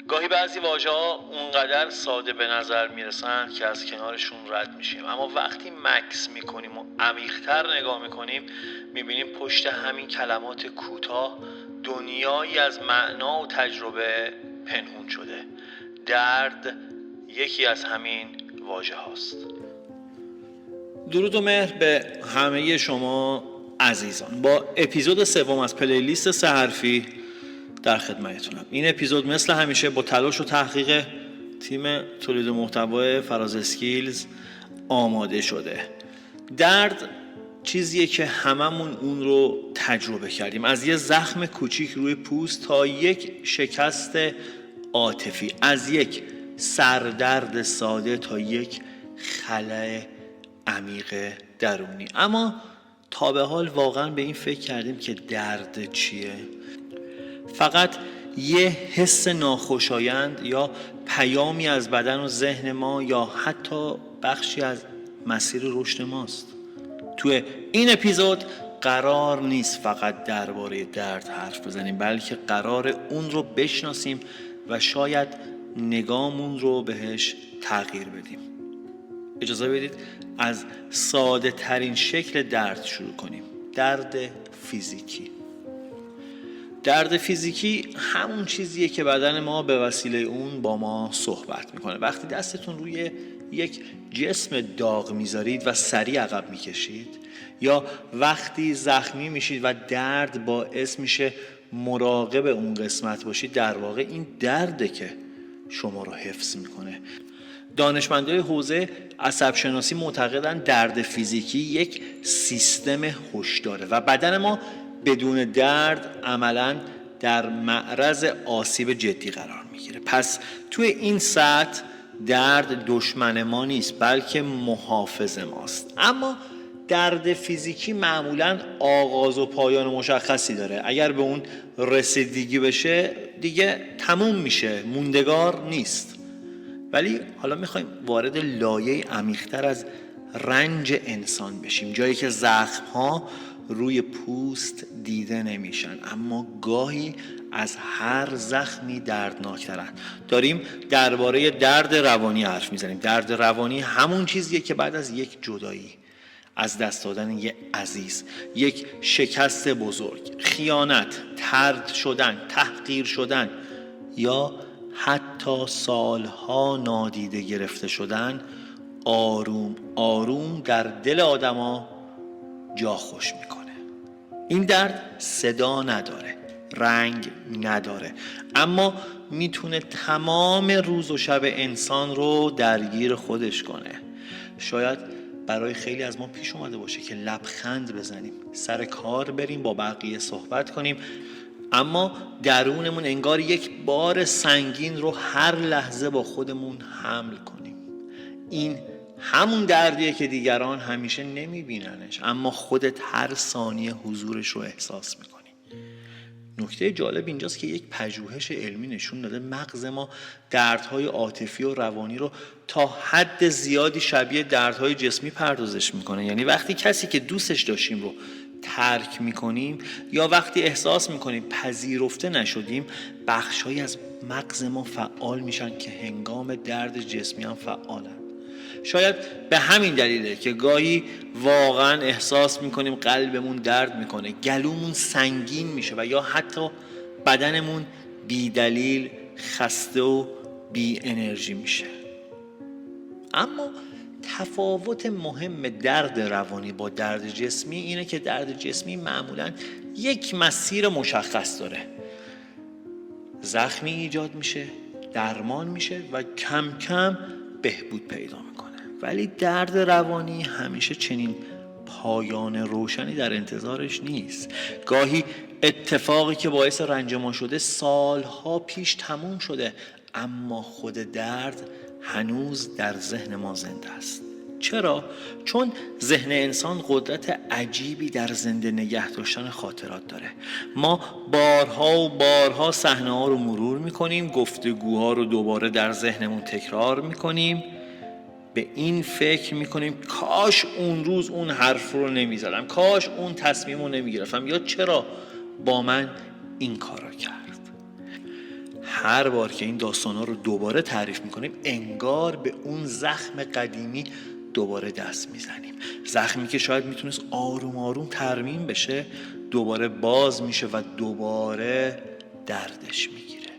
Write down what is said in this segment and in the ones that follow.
گاهی بعضی واژه‌ها اونقدر ساده به نظر میرسن که از کنارشون رد میشیم، اما وقتی مکث میکنیم و عمیق‌تر نگاه میکنیم میبینیم پشت همین کلمات کوتاه دنیایی از معنا و تجربه پنهون شده. درد یکی از همین واژه هاست. درود و مهر به همه شما عزیزان. با اپیزود سوم از پلیلیست سه حرفی در خدمتتونم. این اپیزود مثل همیشه با تلاش و تحقیق تیم تولید محتوای فراز اسکیلز آماده شده. درد چیزیه که هممون اون رو تجربه کردیم، از یه زخم کوچیک روی پوست تا یک شکست عاطفی، از یک سردرد ساده تا یک خلأ عمیق درونی. اما تا به حال واقعا به این فکر کردیم که درد چیه؟ فقط یه حس ناخوشایند یا پیامی از بدن و ذهن ما یا حتی بخشی از مسیر رشد ماست؟ توی این اپیزود قرار نیست فقط درباره درد حرف بزنیم، بلکه قرار اون رو بشناسیم و شاید نگاهمون رو بهش تغییر بدیم. اجازه بدید از ساده ترین شکل درد شروع کنیم. درد فیزیکی. درد فیزیکی همون چیزیه که بدن ما به وسیله اون با ما صحبت میکنه. وقتی دستتون روی یک جسم داغ میذارید و سریع عقب میکشید، یا وقتی زخمی میشید و درد باعث میشه مراقب اون قسمت باشید، در واقع این درده که شما رو حفظ میکنه. دانشمندان حوزه عصب شناسی معتقدن درد فیزیکی یک سیستم هشداره و بدن ما بدون درد عملاً در معرض آسیب جدی قرار میگیره. پس توی این سطح درد دشمن ما نیست، بلکه محافظ ماست. اما درد فیزیکی معمولاً آغاز و پایان مشخصی داره. اگر به اون رسیدگی بشه دیگه تموم میشه، موندگار نیست. ولی حالا میخوایم وارد لایه عمیق‌تر از رنج انسان بشیم، جایی که زخم‌ها روی پوست دیده نمیشن اما گاهی از هر زخمی دردناکترن. داریم درباره درد روانی حرف میزنیم. درد روانی همون چیزیه که بعد از یک جدایی، از دست دادن یک عزیز، یک شکست بزرگ، خیانت، طرد شدن، تحقیر شدن یا حتی سالها نادیده گرفته شدن، آروم آروم در دل آدما جا خوش میکنه. این درد صدا نداره، رنگ نداره، اما میتونه تمام روز و شب انسان رو درگیر خودش کنه. شاید برای خیلی از ما پیش اومده باشه که لبخند بزنیم، سر کار بریم، با بقیه صحبت کنیم، اما درونمون انگار یک بار سنگین رو هر لحظه با خودمون حمل کنیم. این همون دردیه که دیگران همیشه نمیبیننش، اما خودت هر ثانیه حضورش رو احساس میکنی. نکته جالب اینجاست که یک پژوهش علمی نشون داده مغز ما دردهای عاطفی و روانی رو تا حد زیادی شبیه دردهای جسمی پردازش میکنه. یعنی وقتی کسی که دوستش داشتیم رو ترک میکنیم یا وقتی احساس میکنیم پذیرفته نشدیم، بخشهایی از مغز ما فعال میشن که هنگام درد جسمی هم فعالن. شاید به همین دلیله که گاهی واقعا احساس میکنیم قلبمون درد میکنه، گلومون سنگین میشه و یا حتی بدنمون بی دلیل خسته و بی انرژی میشه. اما تفاوت مهم درد روانی با درد جسمی اینه که درد جسمی معمولاً یک مسیر مشخص داره. زخمی ایجاد میشه، درمان میشه و کم کم بهبود پیدا میکنه. ولی درد روانی همیشه چنین پایان روشنی در انتظارش نیست. گاهی اتفاقی که باعث رنج ما شده سالها پیش تموم شده، اما خود درد هنوز در ذهن ما زنده است. چرا؟ چون ذهن انسان قدرت عجیبی در زنده نگه داشتن خاطرات داره. ما بارها و بارها صحنه‌ها رو مرور می‌کنیم، گفتگوها رو دوباره در ذهنمون تکرار می‌کنیم، به این فکر می‌کنیم کاش اون روز اون حرف رو نمی‌زدم، کاش اون تصمیم رو نمی‌گرفتم، یا چرا با من این کارو کرد. هر بار که این داستانا رو دوباره تعریف میکنیم انگار به اون زخم قدیمی دوباره دست میزنیم. زخمی که شاید میتونست آروم آروم ترمیم بشه دوباره باز میشه و دوباره دردش میگیره.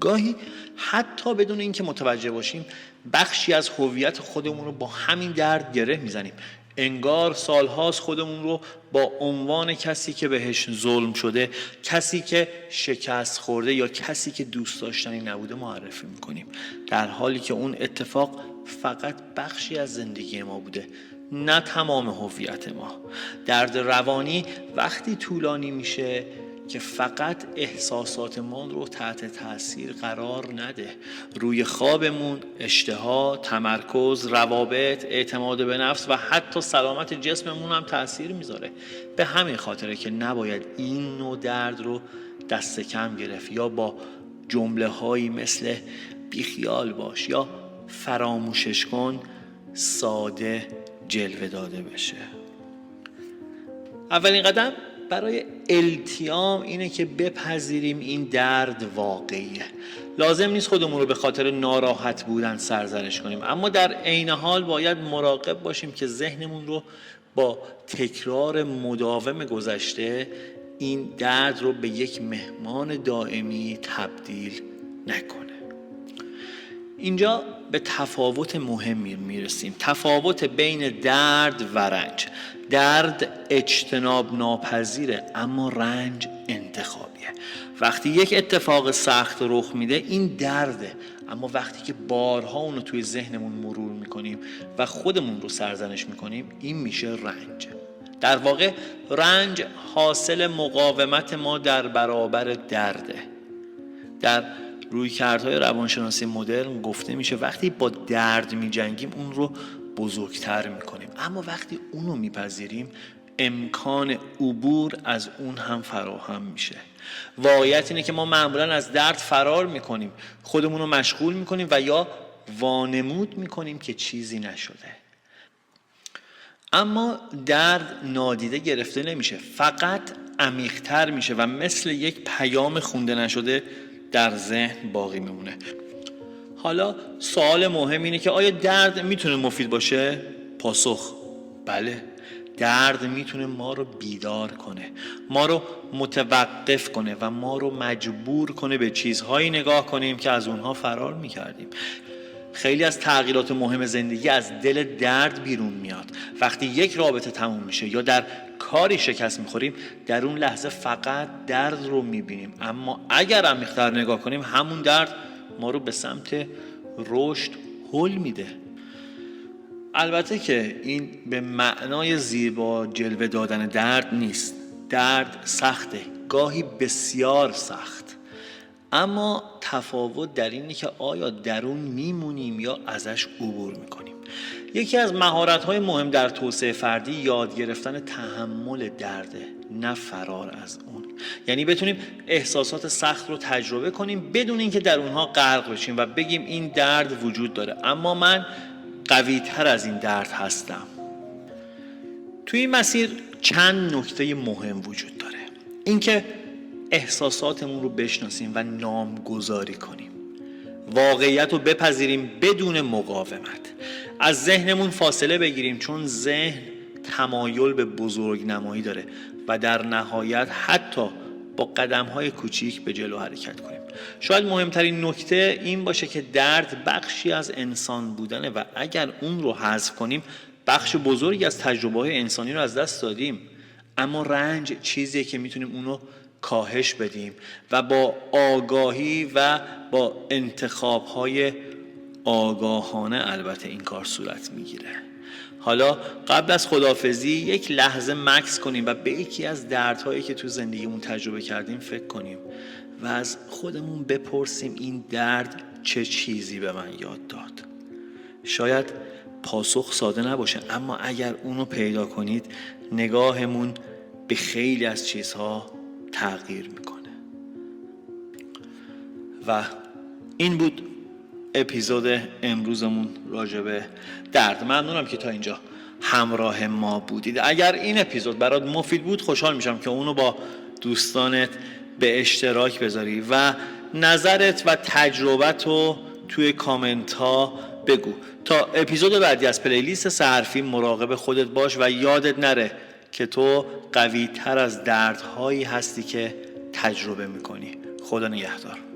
گاهی حتی بدون اینکه متوجه باشیم بخشی از هویت خودمون رو با همین درد گره میزنیم. انگار سالهاست خودمون رو با عنوان کسی که بهش ظلم شده، کسی که شکست خورده یا کسی که دوست داشتنی نبوده معرفی میکنیم، در حالی که اون اتفاق فقط بخشی از زندگی ما بوده، نه تمام هویت ما. درد روانی وقتی طولانی میشه که فقط احساساتمون رو تحت تاثیر قرار نده، روی خوابمون، اشتها، تمرکز، روابط، اعتماد به نفس و حتی سلامت جسممون هم تاثیر میذاره. به همین خاطره که نباید این نوع درد رو دست کم گرفت یا با جمله هایی مثل بیخیال باش یا فراموشش کن ساده جلوه داده بشه. اولین قدم برای التیام اینه که بپذیریم این درد واقعیه. لازم نیست خودمون رو به خاطر ناراحت بودن سرزنش کنیم، اما در عین حال باید مراقب باشیم که ذهنمون رو با تکرار مداوم گذشته این درد رو به یک مهمان دائمی تبدیل نکنه. اینجا به تفاوت مهمی میرسیم، تفاوت بین درد و رنج. درد اجتناب ناپذیره اما رنج انتخابیه. وقتی یک اتفاق سخت رخ میده این درده، اما وقتی که بارها اونو توی ذهنمون مرور میکنیم و خودمون رو سرزنش میکنیم این میشه رنج. در واقع رنج حاصل مقاومت ما در برابر درده. در رویکردهای روانشناسی مدرن گفته میشه وقتی با درد میجنگیم اون رو بزرگتر میکنیم، اما وقتی اون رو میپذیریم امکان عبور از اون هم فراهم میشه. واقعیت اینه که ما معمولا از درد فرار میکنیم، خودمون رو مشغول میکنیم و یا وانمود میکنیم که چیزی نشده. اما درد نادیده گرفته نمیشه، فقط عمیق‌تر میشه و مثل یک پیام خونده نشده در ذهن باقی میمونه. حالا سوال مهم اینه که آیا درد میتونه مفید باشه؟ پاسخ بله. درد میتونه ما رو بیدار کنه، ما رو متوقف کنه و ما رو مجبور کنه به چیزهایی نگاه کنیم که از اونها فرار میکردیم. خیلی از تغییرات مهم زندگی از دل درد بیرون میاد. وقتی یک رابطه تموم میشه یا در کاری شکست میخوریم در اون لحظه فقط درد رو میبینیم، اما اگر عمیق‌تر نگاه کنیم همون درد ما رو به سمت رشد هل میده. البته که این به معنای زیبا جلوه دادن درد نیست. درد سخته، گاهی بسیار سخت، اما تفاوت در اینه که آیا در اون میمونیم یا ازش عبور میکنیم. یکی از مهارت‌های مهم در توسعه فردی یاد گرفتن تحمل درده، نه فرار از اون. یعنی بتونیم احساسات سخت رو تجربه کنیم بدون اینکه در اونها غرق بشیم و بگیم این درد وجود داره اما من قوی تر از این درد هستم. توی این مسیر چند نکته مهم وجود داره. اینکه احساساتمون رو بشناسیم و نامگذاری کنیم، واقعیت رو بپذیریم بدون مقاومت، از ذهنمون فاصله بگیریم چون ذهن تمایل به بزرگ نمایی داره و در نهایت حتی با قدم‌های کوچیک به جلو حرکت کنیم. شاید مهمترین نکته این باشه که درد بخشی از انسان بودنه و اگر اون رو حذف کنیم بخش بزرگی از تجربه‌های انسانی رو از دست دادیم. اما رنج چیزیه که میتونیم اون رو کاهش بدیم و با آگاهی و با انتخاب‌های آگاهانه البته این کار صورت میگیره. حالا قبل از خداحافظی یک لحظه مکث کنیم و به یکی از دردهایی که تو زندگیمون تجربه کردیم فکر کنیم و از خودمون بپرسیم این درد چه چیزی به من یاد داد. شاید پاسخ ساده نباشه اما اگر اونو پیدا کنید نگاهمون به خیلی از چیزها تغییر میکنه. و این بود اپیزود امروزمون راجبه درد. ممنونم که تا اینجا همراه ما بودید. اگر این اپیزود برات مفید بود خوشحال میشم که اونو با دوستانت به اشتراک بذاری و نظرت و تجربت رو توی کامنت ها بگو. تا اپیزود بعدی از پلیلیست سحرفی مراقب خودت باش و یادت نره که تو قوی تر از دردهایی هستی که تجربه میکنی. خدا نگهدار.